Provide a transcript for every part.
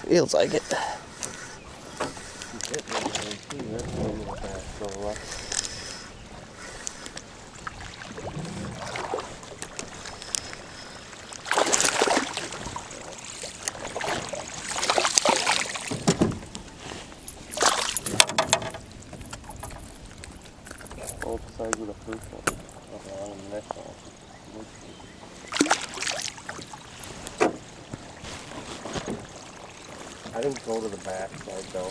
Feels like it. Both sides of the first one. Okay, on the next one. I didn't go to the back side though.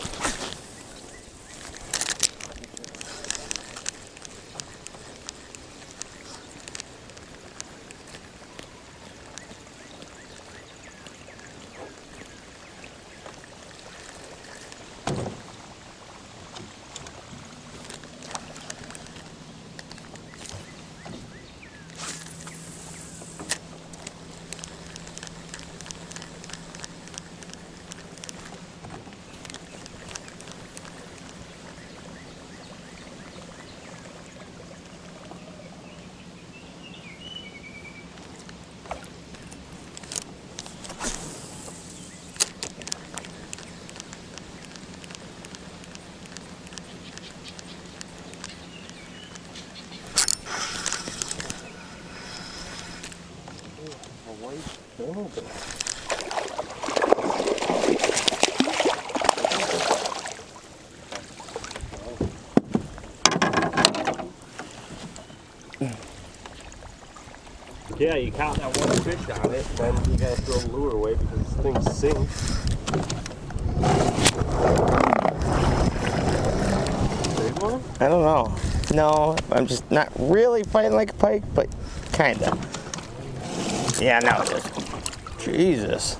Yeah, you caught that one fish on it, then you gotta throw the lure away because this thing sinks. Big one? I don't know. No, I'm just not really fighting like a pike, but kinda. Yeah, now it is. Jesus.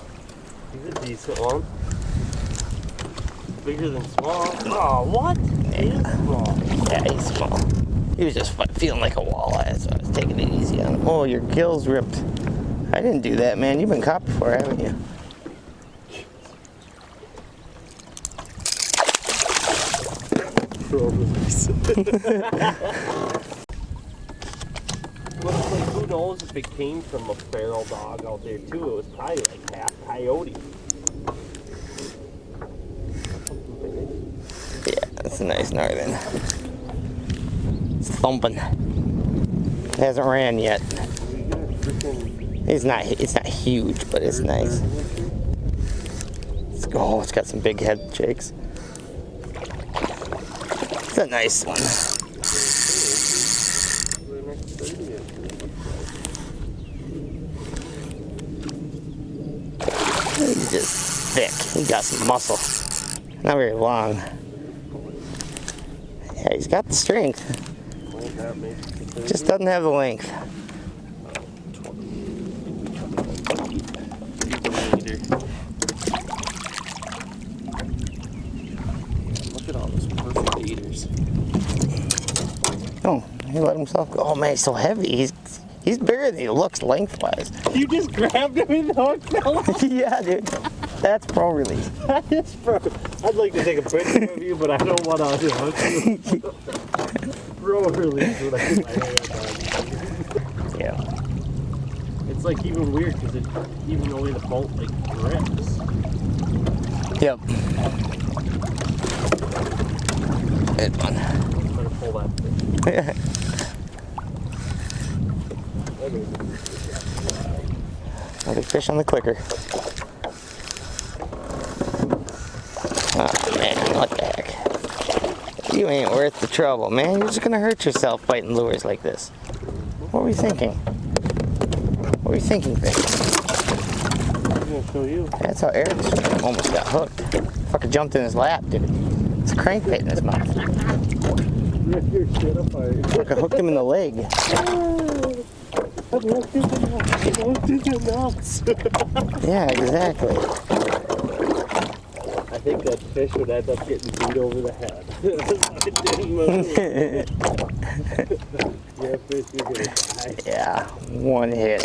He's a decent one. Bigger than small. Oh, what? Yeah. He is small. Yeah, he's small. He was just feeling like a walleye, so I was taking it easy on him. Oh, your gill's ripped. I didn't do that, man. You've been caught before, haven't you? Well, it's like, who knows if it came from a feral dog out there too. It was probably like half coyote. Yeah, that's a nice northern. It's thumping. It hasn't ran yet. It's not huge, but it's nice. Oh, it's got some big head shakes. It's a nice one. He's just thick. He got some muscle. Not very long. Yeah, he's got the strength. Just doesn't have the length. Look at all those perfect eaters. Oh, he let himself go. Oh man, he's so heavy. He's bigger than he looks lengthwise. You just grabbed him in the hook, fella? Yeah, dude. That's pro release. That is pro. I'd like to take a picture of you, but I don't want to hook you. Pro release when I put my hand on. Yeah. It's like even weird because even the way the bolt like grips. Yep. Good one. I'm gonna pull that fish. Another fish on the clicker. Oh man, what the heck? You ain't worth the trouble, man. You're just gonna hurt yourself fighting lures like this. What were you thinking? What were you thinking, fish? I'm gonna show you. That's how Eric's almost got hooked. Fucking jumped in his lap, dude. It's a crankbait in his mouth. Fucking hooked him in the leg. Yeah, exactly. I think that fish would end up getting beat over the head. It didn't move. Yeah, fish, you're gonna die. Yeah, one hit.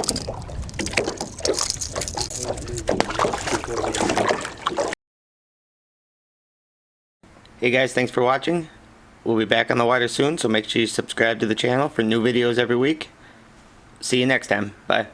Hey guys, thanks for watching. We'll be back on the water soon, so make sure you subscribe to the channel for new videos every week. See you next time. Bye.